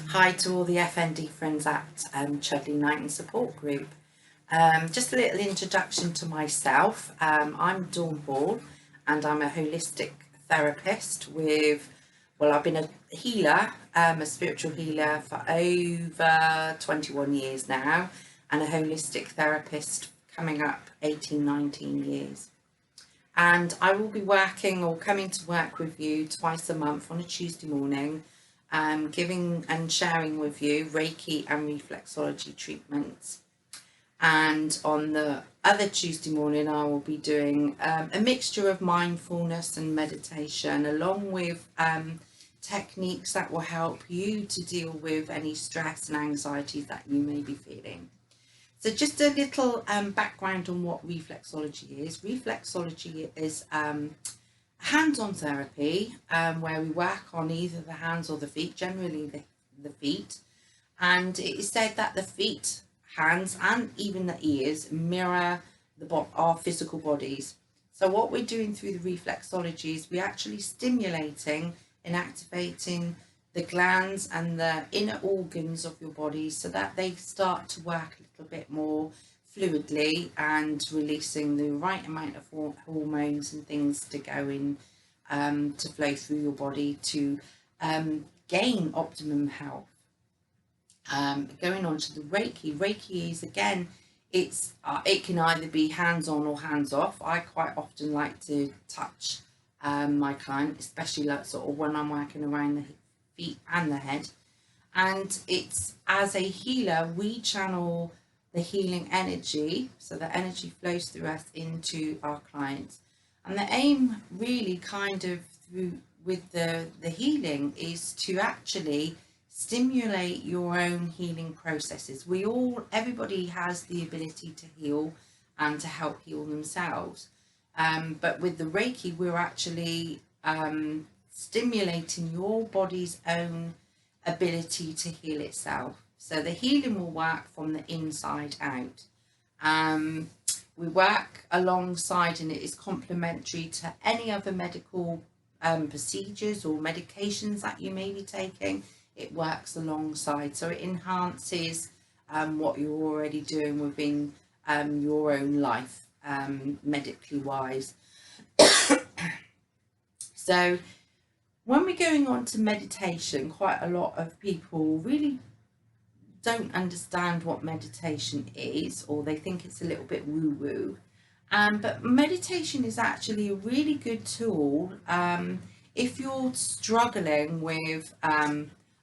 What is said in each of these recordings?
Hi to all the FND friends at Chudley Night and Support Group. Just a little introduction to myself. I'm Dawn Hall and I'm a holistic therapist I've been a healer, a spiritual healer for over 21 years now, and a holistic therapist coming up 18, 19 years. And I will be working or coming to work with you twice a month on a Tuesday morning, giving and sharing with you Reiki and reflexology treatments. And on the other Tuesday morning, I will be doing a mixture of mindfulness and meditation, along with techniques that will help you to deal with any stress and anxieties that you may be feeling. So just a little background on what reflexology is. Reflexology is hands-on therapy where we work on either the hands or the feet, generally the feet. And it is said that the feet, hands and even the ears mirror our physical bodies. So what we're doing through the reflexology is we're actually stimulating and activating the glands and the inner organs of your body so that they start to work a little bit more fluidly and releasing the right amount of hormones and things to go in to flow through your body to gain optimum health. Going on to the Reiki is again, it can either be hands-on or hands-off. I quite often like to touch my client, especially like sort of when I'm working around the feet and the head. And it's, as a healer, we channel the healing energy, so the energy flows through us into our clients. And the aim really kind of through with the healing is to actually stimulate your own healing processes. Everybody has the ability to heal and to help heal themselves. But with the Reiki, we're actually stimulating your body's own ability to heal itself. So the healing will work from the inside out. We work alongside, and it is complementary to any other medical procedures or medications that you may be taking. It works alongside, so it enhances what you're already doing within your own life, medically wise. So when we're going on to meditation, quite a lot of people really don't understand what meditation is, or they think it's a little bit woo-woo. But meditation is actually a really good tool if you're struggling with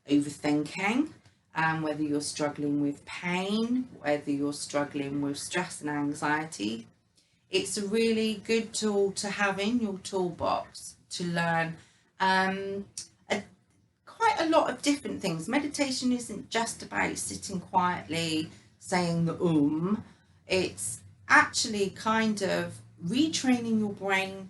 overthinking, whether you're struggling with pain, whether you're struggling with stress and anxiety. It's a really good tool to have in your toolbox to learn quite a lot of different things. Meditation isn't just about sitting quietly saying the it's actually kind of retraining your brain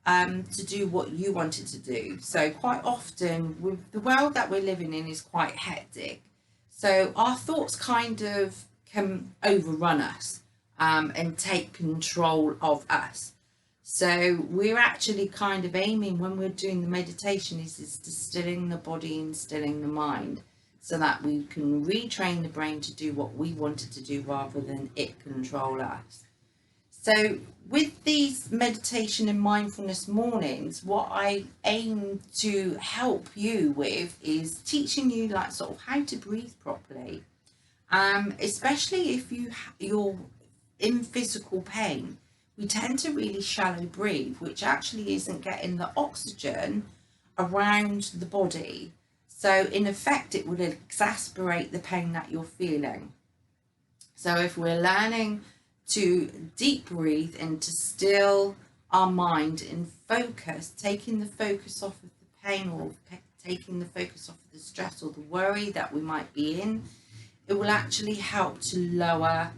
to do what you want it to do. So quite often with the world that we're living in is quite hectic, so our thoughts kind of can overrun us and take control of us. So we're actually kind of aiming, when we're doing the meditation, is distilling the body and stilling the mind, so that we can retrain the brain to do what we want it to do rather than it control us. So with these meditation and mindfulness mornings, what I aim to help you with is teaching you like sort of how to breathe properly, especially if you're in physical pain. We tend to really shallow breathe, which actually isn't getting the oxygen around the body. So in effect, it will exacerbate the pain that you're feeling. So if we're learning to deep breathe and to still our mind and focus, taking the focus off of the pain, or taking the focus off of the stress or the worry that we might be in, it will actually help to lower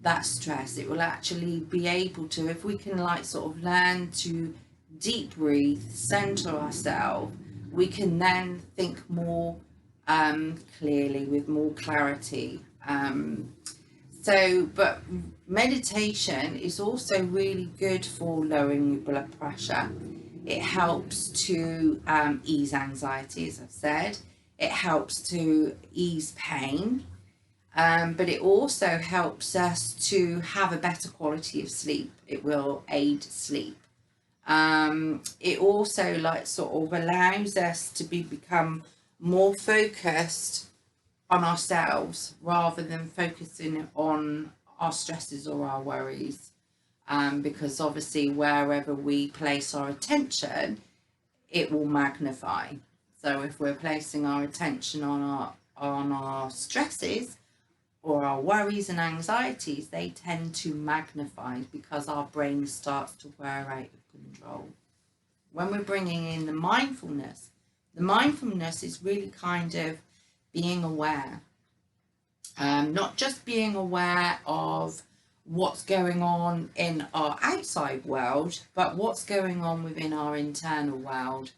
that stress. It will actually be able to, if we can like sort of learn to deep breathe, center ourselves, we can then think more clearly, with more clarity. But meditation is also really good for lowering your blood pressure. It helps to ease anxiety, as I've said. It helps to ease pain, but it also helps us to have a better quality of sleep. It will aid sleep. It also like sort of allows us to become more focused on ourselves rather than focusing on our stresses or our worries. Because obviously wherever we place our attention, it will magnify. So if we're placing our attention on our stresses or our worries and anxieties, they tend to magnify because our brain starts to wear out of control. When we're bringing in the mindfulness is really kind of being aware. Not just being aware of what's going on in our outside world, but what's going on within our internal world.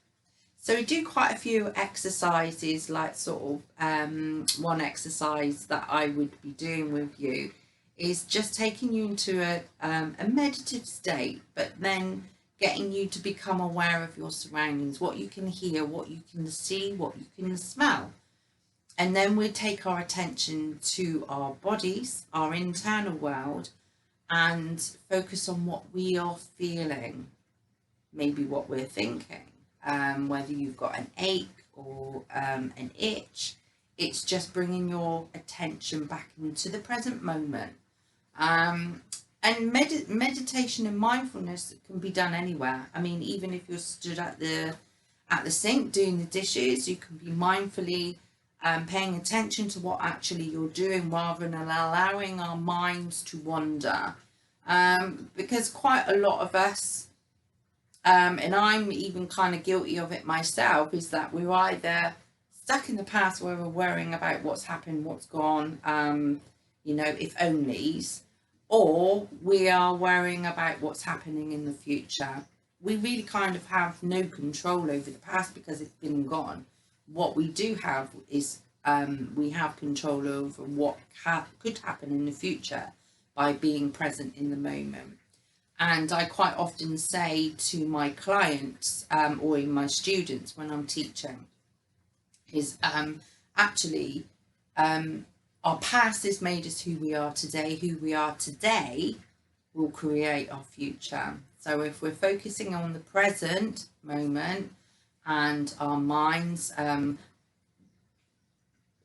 So we do quite a few exercises, like sort of one exercise that I would be doing with you is just taking you into a meditative state, but then getting you to become aware of your surroundings, what you can hear, what you can see, what you can smell. And then we take our attention to our bodies, our internal world, and focus on what we are feeling, maybe what we're thinking. Whether you've got an ache or an itch, it's just bringing your attention back into the present moment. And meditation and mindfulness can be done anywhere. I mean, even if you're stood at the sink doing the dishes, you can be mindfully paying attention to what actually you're doing rather than allowing our minds to wander. Because quite a lot of us, and I'm even kind of guilty of it myself, is that we're either stuck in the past where we're worrying about what's happened, what's gone, if onlys, or we are worrying about what's happening in the future. We really kind of have no control over the past because it's been and gone. What we do have is we have control over what could happen in the future by being present in the moment. And I quite often say to my clients or in my students when I'm teaching is actually our past has made us who we are today. Who we are today will create our future. So if we're focusing on the present moment and our minds,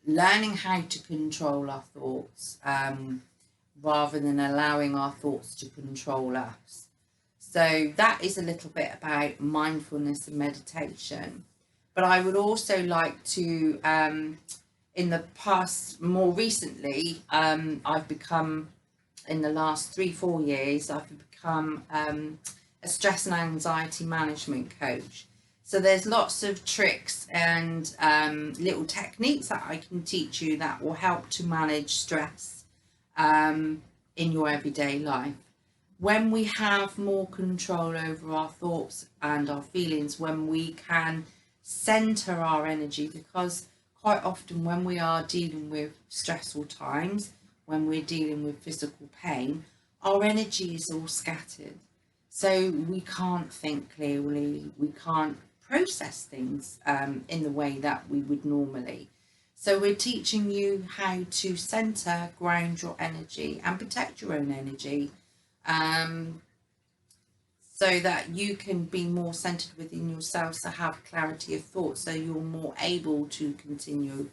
learning how to control our thoughts, rather than allowing our thoughts to control us. So that is a little bit about mindfulness and meditation. But I would also like to, in the past, more recently, I've become, in the last 3-4 years, I've become a stress and anxiety management coach. So there's lots of tricks and little techniques that I can teach you that will help to manage stress in your everyday life. When we have more control over our thoughts and our feelings, when we can center our energy, because quite often when we are dealing with stressful times, when we're dealing with physical pain, our energy is all scattered. So we can't think clearly, we can't process things in the way that we would normally. So we're teaching you how to center, ground your energy and protect your own energy, so that you can be more centered within yourself, to have clarity of thought, so you're more able to continue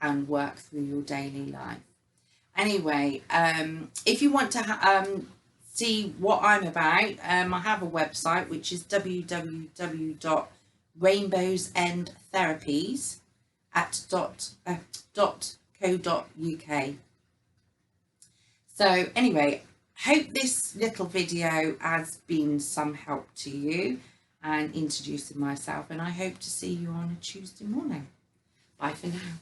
and work through your daily life. Anyway, if you want to see what I'm about, I have a website which is www.rainbowsendtherapies.co.uk. So anyway, hope this little video has been some help to you and introducing myself, and I hope to see you on a Tuesday morning. Bye for now.